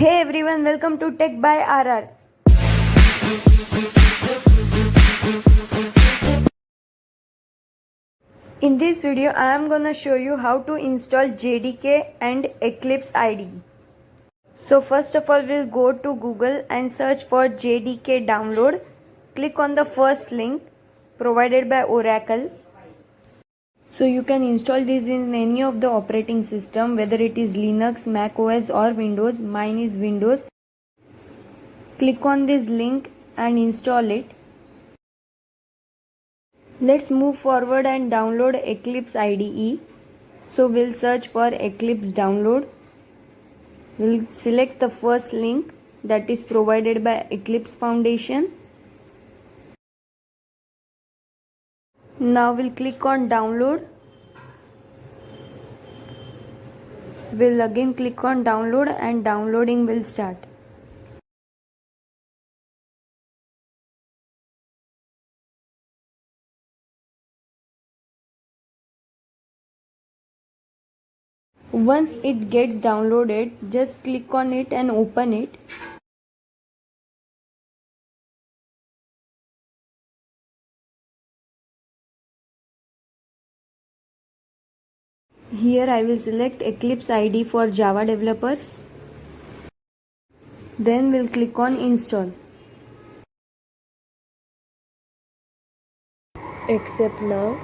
Hey everyone, welcome to Tech by RR. In this video, I am gonna show you how to install JDK and Eclipse IDE. So first of all, we'll go to Google and search for JDK download. Click on the first link provided by Oracle. So you can install this in any of the operating system, whether it is Linux, Mac OS or Windows. Mine is Windows. Click on this link and install it. Let's move forward and download Eclipse IDE. So we'll search for Eclipse download. We'll select the first link that is provided by Eclipse Foundation. Now we'll click on download. We'll again click on download and downloading will start. Once it gets downloaded, just click on it and open it. Here I will select Eclipse IDE for Java developers. Then we'll click on install. Accept now.